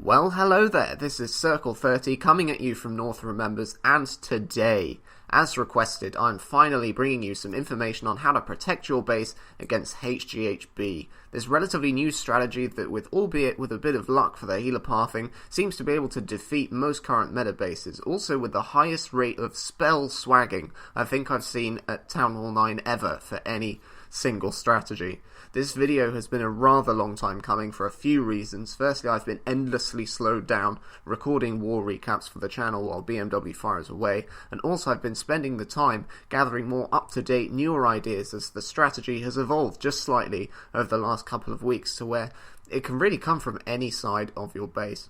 Well, hello there, this is Circle 30 coming at you from North Remembers, and today, as requested, I'm finally bringing you some information on how to protect your base against HGHB, this relatively new strategy that, albeit with a bit of luck for their healer pathing, seems to be able to defeat most current meta bases, also with the highest rate of spell swagging I think I've seen at Town Hall 9 ever for any single strategy. This video has been a rather long time coming for a few reasons. Firstly, I've been endlessly slowed down recording war recaps for the channel while BMW fires away, and also I've been spending the time gathering more up-to-date, newer ideas as the strategy has evolved just slightly over the last couple of weeks to where it can really come from any side of your base.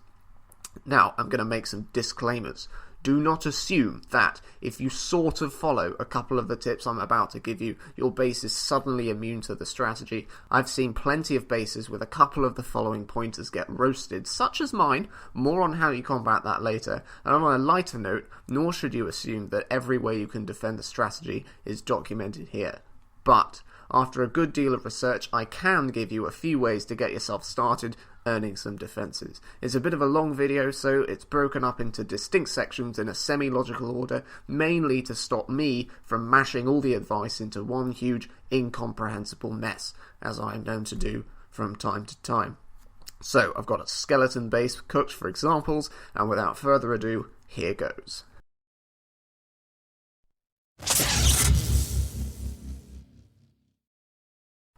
Now, I'm going to make some disclaimers. Do not assume that if you sort of follow a couple of the tips I'm about to give you, your base is suddenly immune to the strategy. I've seen plenty of bases with a couple of the following pointers get roasted, such as mine. More on how you combat that later. And on a lighter note, nor should you assume that every way you can defend the strategy is documented here. But after a good deal of research, I can give you a few ways to get yourself started earning some defenses. It's a bit of a long video, so it's broken up into distinct sections in a semi-logical order, mainly to stop me from mashing all the advice into one huge incomprehensible mess, as I am known to do from time to time. So, I've got a skeleton base cooked for examples, and without further ado, here goes.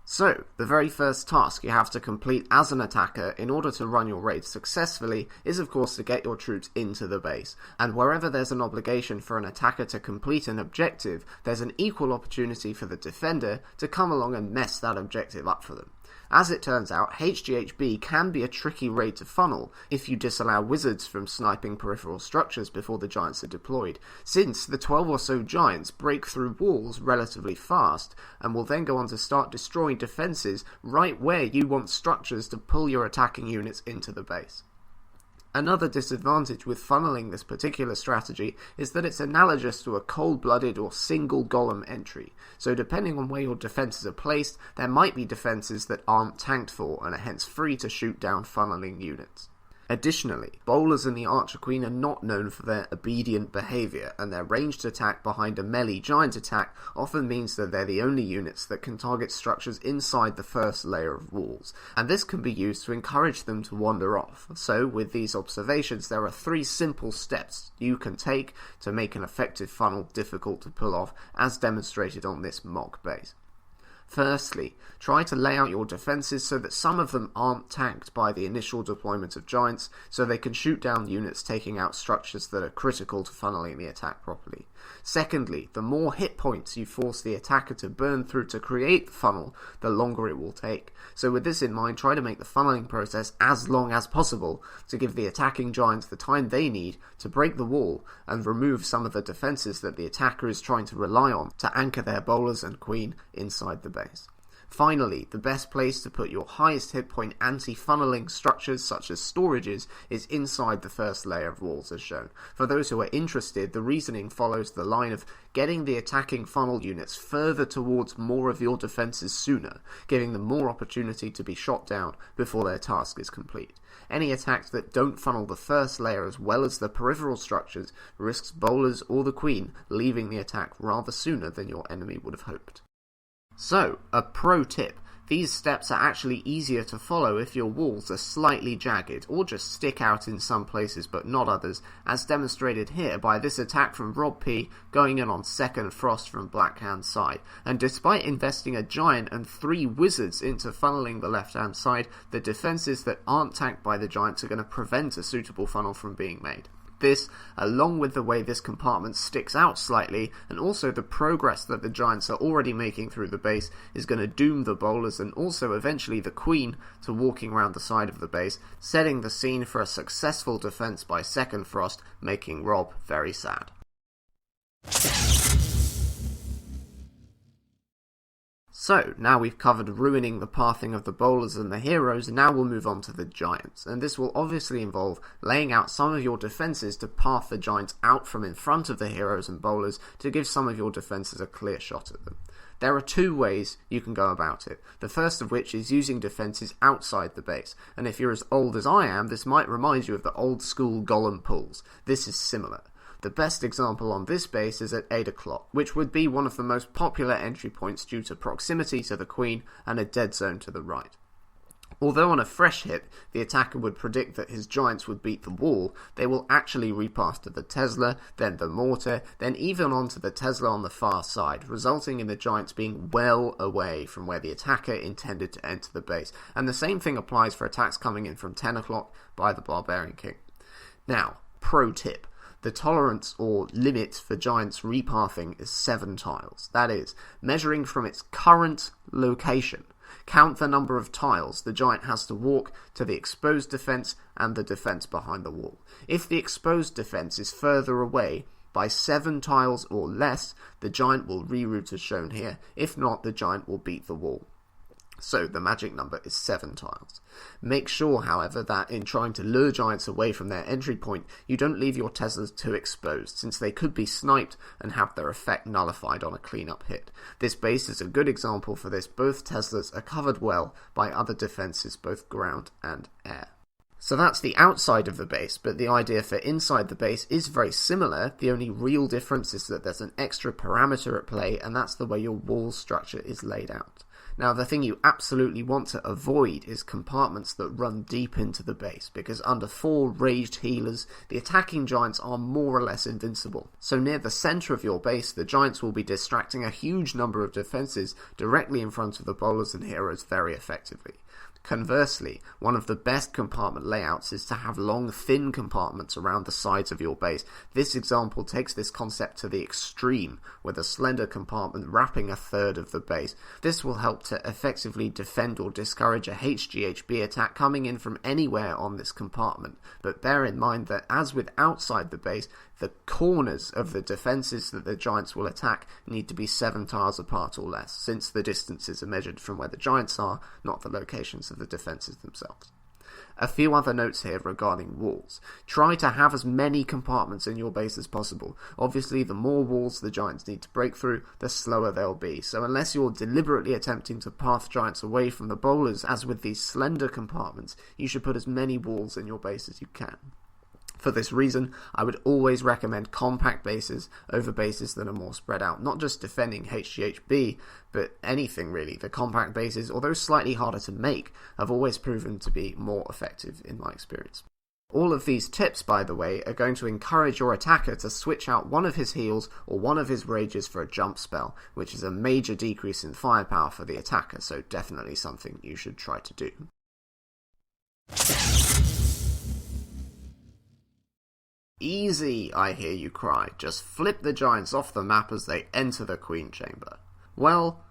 So, the very first task you have to complete as an attacker in order to run your raid successfully is of course to get your troops into the base, and wherever there's an obligation for an attacker to complete an objective, there's an equal opportunity for the defender to come along and mess that objective up for them. As it turns out, HGHB can be a tricky raid to funnel if you disallow wizards from sniping peripheral structures before the giants are deployed, since the 12 or so giants break through walls relatively fast and will then go on to start destroying defences right where you want structures to pull your attacking units into the base. Another disadvantage with funneling this particular strategy is that it's analogous to a cold-blooded or single golem entry, so depending on where your defences are placed, there might be defences that aren't tanked for and are hence free to shoot down funneling units. Additionally, bowlers and the Archer Queen are not known for their obedient behaviour, and their ranged attack behind a melee giant attack often means that they're the only units that can target structures inside the first layer of walls, and this can be used to encourage them to wander off. So, with these observations, there are 3 simple steps you can take to make an effective funnel difficult to pull off, as demonstrated on this mock base. Firstly, try to lay out your defences so that some of them aren't tanked by the initial deployment of giants, so they can shoot down units taking out structures that are critical to funneling the attack properly. Secondly, the more hit points you force the attacker to burn through to create the funnel, the longer it will take. So with this in mind, try to make the funneling process as long as possible to give the attacking giants the time they need to break the wall and remove some of the defences that the attacker is trying to rely on to anchor their bowlers and queen inside the base. Finally, the best place to put your highest hit point anti-funneling structures such as storages is inside the first layer of walls as shown. For those who are interested, the reasoning follows the line of getting the attacking funnel units further towards more of your defences sooner, giving them more opportunity to be shot down before their task is complete. Any attacks that don't funnel the first layer as well as the peripheral structures risks bowlers or the queen leaving the attack rather sooner than your enemy would have hoped. So, a pro tip, these steps are actually easier to follow if your walls are slightly jagged or just stick out in some places but not others, as demonstrated here by this attack from Rob P going in on second frost from Black Hand side, and despite investing a giant and 3 wizards into funneling the left hand side, the defences that aren't tanked by the giants are going to prevent a suitable funnel from being made. This, along with the way this compartment sticks out slightly, and also the progress that the giants are already making through the base, is going to doom the bowlers and also eventually the queen to walking around the side of the base, setting the scene for a successful defense by second frost, making Rob very sad. So, now we've covered ruining the pathing of the bowlers and the heroes, now we'll move on to the giants, and this will obviously involve laying out some of your defences to path the giants out from in front of the heroes and bowlers to give some of your defences a clear shot at them. There are two ways you can go about it, the first of which is using defences outside the base, and if you're as old as I am, this might remind you of the old school golem pulls. This is similar. The best example on this base is at 8 o'clock, which would be one of the most popular entry points due to proximity to the queen and a dead zone to the right. Although on a fresh hit, the attacker would predict that his giants would beat the wall, they will actually repass to the Tesla, then the mortar, then even onto the Tesla on the far side, resulting in the giants being well away from where the attacker intended to enter the base. And the same thing applies for attacks coming in from 10 o'clock by the Barbarian King. Now, pro tip. The tolerance or limit for giants repathing is 7 tiles. That is, measuring from its current location. Count the number of tiles the giant has to walk to the exposed defence and the defence behind the wall. If the exposed defence is further away by 7 tiles or less, the giant will reroute as shown here. If not, the giant will beat the wall. So the magic number is 7 tiles. Make sure, however, that in trying to lure giants away from their entry point, you don't leave your Teslas too exposed, since they could be sniped and have their effect nullified on a cleanup hit. This base is a good example for this. Both Teslas are covered well by other defences, both ground and air. So that's the outside of the base, but the idea for inside the base is very similar. The only real difference is that there's an extra parameter at play, and that's the way your wall structure is laid out. Now, the thing you absolutely want to avoid is compartments that run deep into the base, because under 4 raged healers, the attacking giants are more or less invincible. So near the centre of your base, the giants will be distracting a huge number of defences directly in front of the bowlers and heroes very effectively. Conversely, one of the best compartment layouts is to have long, thin compartments around the sides of your base. This example takes this concept to the extreme, with a slender compartment wrapping a third of the base. This will help to effectively defend or discourage a HGHB attack coming in from anywhere on this compartment. But bear in mind that, as with outside the base, the corners of the defences that the giants will attack need to be 7 tiles apart or less, since the distances are measured from where the giants are, not the locations of the defences themselves. A few other notes here regarding walls. Try to have as many compartments in your base as possible. Obviously, the more walls the giants need to break through, the slower they'll be. So unless you're deliberately attempting to path giants away from the bowlers, as with these slender compartments, you should put as many walls in your base as you can. For this reason, I would always recommend compact bases over bases that are more spread out. Not just defending HGHB, but anything really. The compact bases, although slightly harder to make, have always proven to be more effective in my experience. All of these tips, by the way, are going to encourage your attacker to switch out one of his heals or one of his rages for a jump spell, which is a major decrease in firepower for the attacker, so definitely something you should try to do. Easy, I hear you cry. Just flip the giants off the map as they enter the Queen Chamber. Well,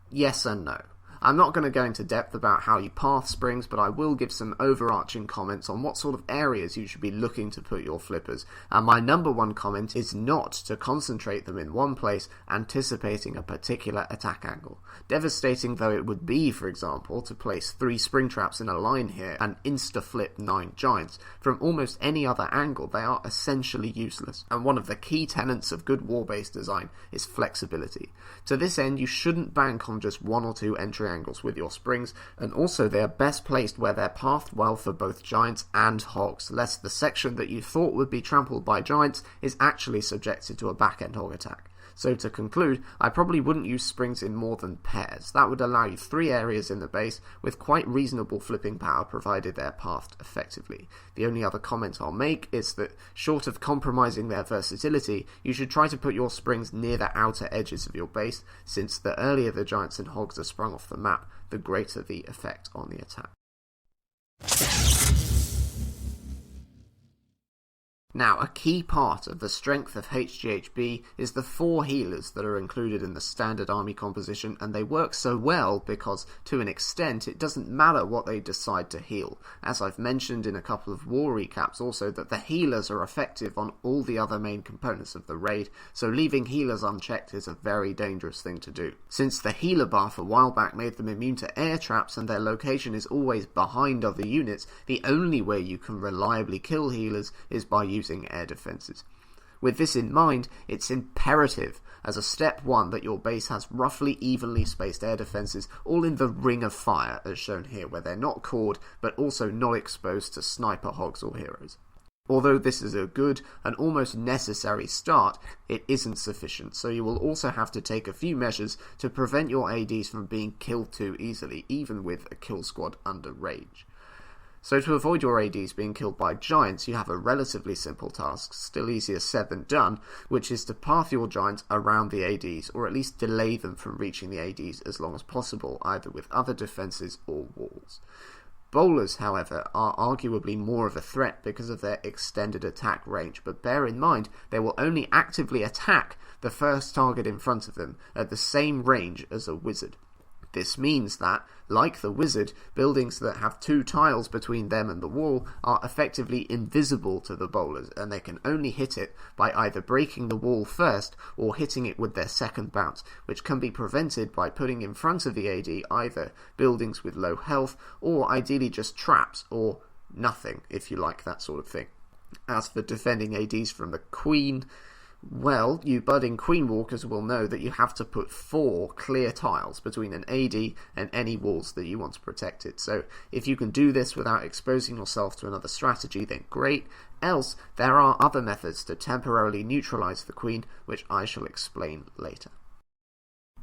yes and no. I'm not going to go into depth about how you path springs, but I will give some overarching comments on what sort of areas you should be looking to put your flippers. And my number one comment is not to concentrate them in one place, anticipating a particular attack angle. Devastating though it would be, for example, to place 3 spring traps in a line here and insta-flip 9 giants. From almost any other angle, they are essentially useless. And one of the key tenets of good war-based design is flexibility. To this end, you shouldn't bank on just 1 or 2 entry angles with your springs, and also they are best placed where they're pathed well for both giants and hogs, lest the section that you thought would be trampled by giants is actually subjected to a backend hog attack. So to conclude, I probably wouldn't use springs in more than pairs. That would allow you 3 areas in the base with quite reasonable flipping power provided they're pathed effectively. The only other comment I'll make is that, short of compromising their versatility, you should try to put your springs near the outer edges of your base, since the earlier the giants and hogs are sprung off the map, the greater the effect on the attack. Now, a key part of the strength of HGHB is the 4 healers that are included in the standard army composition, and they work so well because, to an extent, it doesn't matter what they decide to heal. As I've mentioned in a couple of war recaps also, that the healers are effective on all the other main components of the raid, so leaving healers unchecked is a very dangerous thing to do. Since the healer buff a while back made them immune to air traps and their location is always behind other units, the only way you can reliably kill healers is by using air defenses. With this in mind, it's imperative as a step 1 that your base has roughly evenly spaced air defences all in the ring of fire as shown here, where they're not cored but also not exposed to sniper hogs or heroes. Although this is a good and almost necessary start, it isn't sufficient, so you will also have to take a few measures to prevent your ADs from being killed too easily, even with a kill squad under range. So to avoid your ADs being killed by giants, you have a relatively simple task, still easier said than done, which is to path your giants around the ADs, or at least delay them from reaching the ADs as long as possible, either with other defences or walls. Bowlers, however, are arguably more of a threat because of their extended attack range, but bear in mind they will only actively attack the first target in front of them at the same range as a wizard. This means that, like the wizard, buildings that have 2 tiles between them and the wall are effectively invisible to the bowlers, and they can only hit it by either breaking the wall first or hitting it with their second bounce, which can be prevented by putting in front of the AD either buildings with low health or ideally just traps or nothing, if you like that sort of thing. As for defending ADs from the Queen, well, you budding Queen Walkers will know that you have to put 4 clear tiles between an AD and any walls that you want to protect it. So if you can do this without exposing yourself to another strategy, then great. Else, there are other methods to temporarily neutralise the Queen, which I shall explain later.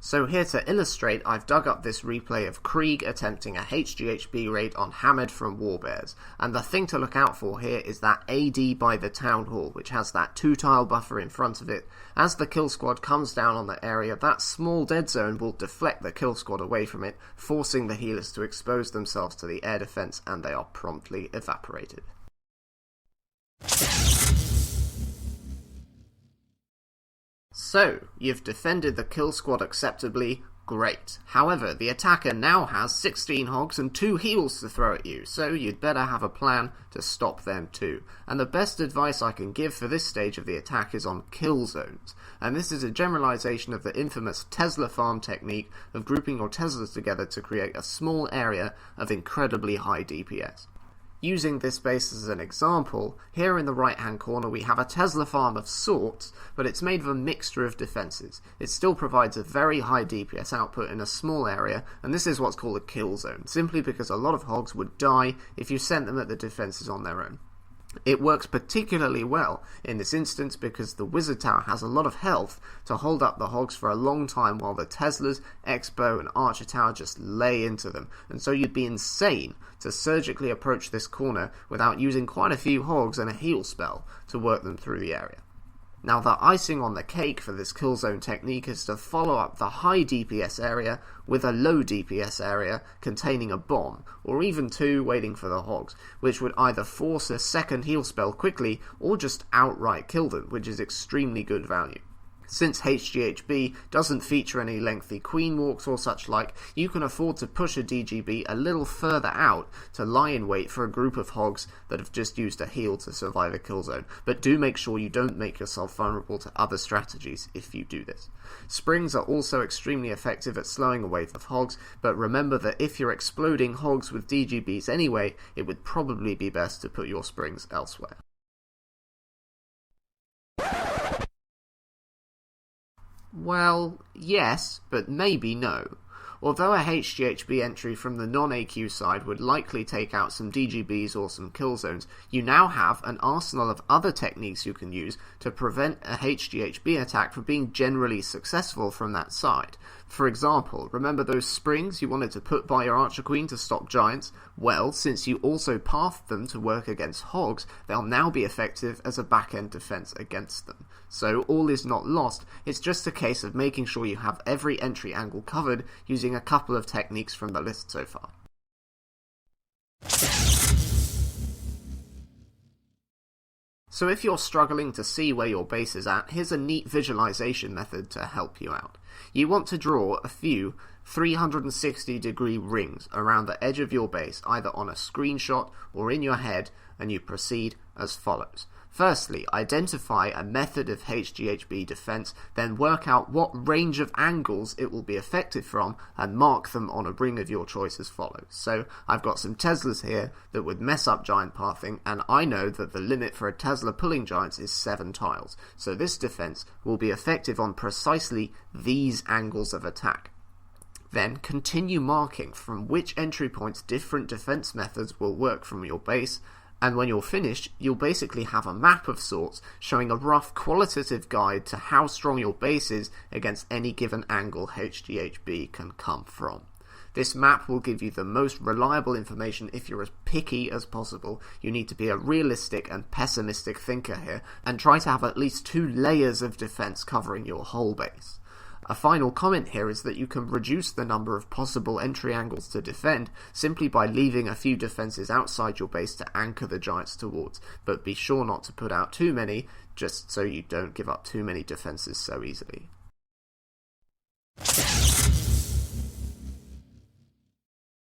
So here to illustrate, I've dug up this replay of Krieg attempting a HGHB raid on Hamid from Warbears, and the thing to look out for here is that AD by the Town Hall, which has that 2-tile buffer in front of it. As the kill squad comes down on the area, that small dead zone will deflect the kill squad away from it, forcing the healers to expose themselves to the air defense, and they are promptly evaporated. So, you've defended the kill squad acceptably, great. However, the attacker now has 16 hogs and 2 heals to throw at you, so you'd better have a plan to stop them too. And the best advice I can give for this stage of the attack is on kill zones. And this is a generalization of the infamous Tesla farm technique of grouping your Teslas together to create a small area of incredibly high DPS. Using this base as an example, here in the right hand corner we have a Tesla farm of sorts, but it's made of a mixture of defences. It still provides a very high DPS output in a small area, and this is what's called a kill zone, simply because a lot of hogs would die if you sent them at the defences on their own. It works particularly well in this instance because the Wizard Tower has a lot of health to hold up the hogs for a long time while the Teslas, Expo and Archer Tower just lay into them, and so you'd be insane to surgically approach this corner without using quite a few hogs and a heal spell to work them through the area. Now the icing on the cake for this kill zone technique is to follow up the high DPS area with a low DPS area containing a bomb, or even 2 waiting for the hogs, which would either force a second heal spell quickly or just outright kill them, which is extremely good value. Since HGHB doesn't feature any lengthy queen walks or such like, you can afford to push a DGB a little further out to lie in wait for a group of hogs that have just used a heal to survive a kill zone, but do make sure you don't make yourself vulnerable to other strategies if you do this. Springs are also extremely effective at slowing a wave of hogs, but remember that if you're exploding hogs with DGBs anyway, it would probably be best to put your springs elsewhere. Well, yes, but maybe no. Although a HGHB entry from the non-AQ side would likely take out some DGBs or some kill zones, you now have an arsenal of other techniques you can use to prevent a HGHB attack from being generally successful from that side. For example, remember those springs you wanted to put by your Archer Queen to stop giants? Well, since you also pathed them to work against hogs, they'll now be effective as a back-end defense against them. So all is not lost, it's just a case of making sure you have every entry angle covered using a couple of techniques from the list so far. So if you're struggling to see where your base is at, here's a neat visualization method to help you out. You want to draw a few 360-degree rings around the edge of your base, either on a screenshot or in your head, and you proceed as follows. Firstly, identify a method of HGHB defense, then work out what range of angles it will be effective from, and mark them on a ring of your choice as follows. So I've got some Teslas here that would mess up giant pathing, and I know that the limit for a Tesla pulling giants is 7 tiles. So this defense will be effective on precisely these angles of attack. Then continue marking from which entry points different defense methods will work from your base, and when you're finished, you'll basically have a map of sorts showing a rough qualitative guide to how strong your base is against any given angle HGHB can come from. This map will give you the most reliable information if you're as picky as possible. You need to be a realistic and pessimistic thinker here, and try to have at least 2 layers of defense covering your whole base. A final comment here is that you can reduce the number of possible entry angles to defend simply by leaving a few defenses outside your base to anchor the giants towards, but be sure not to put out too many, just so you don't give up too many defenses so easily.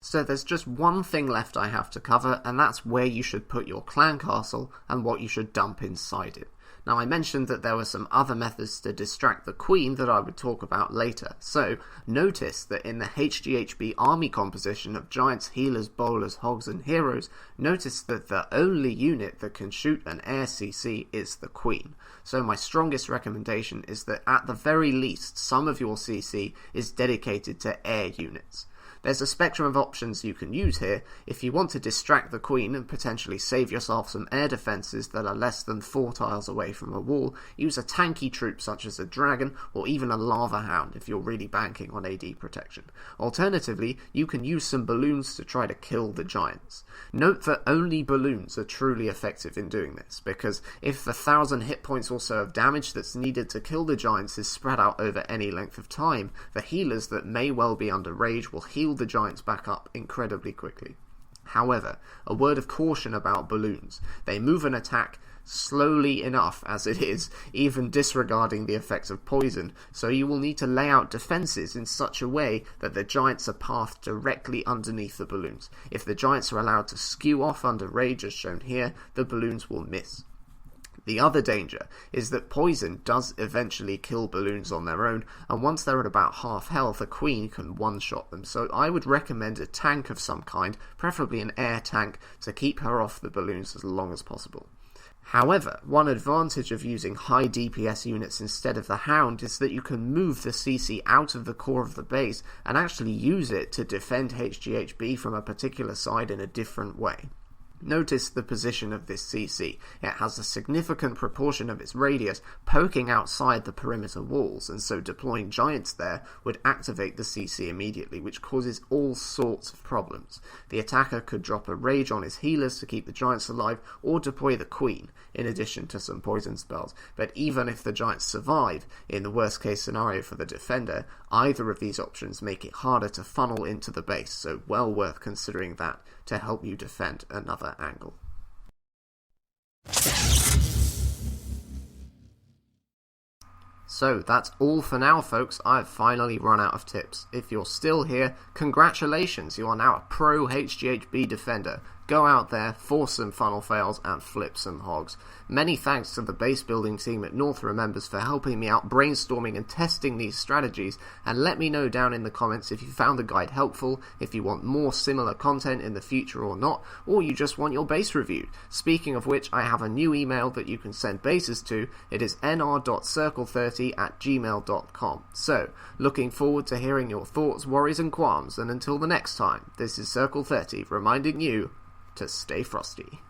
So there's just one thing left I have to cover, and that's where you should put your clan castle and what you should dump inside it. Now, I mentioned that there were some other methods to distract the queen that I would talk about later, so notice that in the HGHB army composition of giants, healers, bowlers, hogs and heroes, notice that the only unit that can shoot an air CC is the queen. So my strongest recommendation is that at the very least some of your CC is dedicated to air units. There's a spectrum of options you can use here. If you want to distract the queen and potentially save yourself some air defences that are less than 4 tiles away from a wall, use a tanky troop such as a dragon or even a lava hound if you're really banking on AD protection. Alternatively, you can use some balloons to try to kill the giants. Note that only balloons are truly effective in doing this, because if the 1000 hit points or so of damage that's needed to kill the giants is spread out over any length of time, the healers that may well be under rage will heal the giants back up incredibly quickly. However, a word of caution about balloons. They move an attack slowly enough as it is, even disregarding the effects of poison, so you will need to lay out defences in such a way that the giants are pathed directly underneath the balloons. If the giants are allowed to skew off under rage as shown here, the balloons will miss. The other danger is that poison does eventually kill balloons on their own, and once they're at about half health, a queen can one-shot them, so I would recommend a tank of some kind, preferably an air tank, to keep her off the balloons as long as possible. However, one advantage of using high DPS units instead of the Hound is that you can move the CC out of the core of the base and actually use it to defend HGHB from a particular side in a different way. Notice the position of this CC. It has a significant proportion of its radius poking outside the perimeter walls, and so deploying giants there would activate the CC immediately, which causes all sorts of problems. The attacker could drop a rage on his healers to keep the giants alive, or deploy the queen, in addition to some poison spells. But even if the giants survive, in the worst case scenario for the defender, either of these options make it harder to funnel into the base, so well worth considering that to help you defend another angle. So that's all for now, folks. I've finally run out of tips. If you're still here, congratulations, you are now a pro HGHB defender. Go out there, force some funnel fails, and flip some hogs. Many thanks to the base building team at North Remembers for helping me out brainstorming and testing these strategies, and let me know down in the comments if you found the guide helpful, if you want more similar content in the future or not, or you just want your base reviewed. Speaking of which, I have a new email that you can send bases to. It is nr.circle30@gmail.com. So, looking forward to hearing your thoughts, worries and qualms, and until the next time, this is Circle 30 reminding you to stay frosty.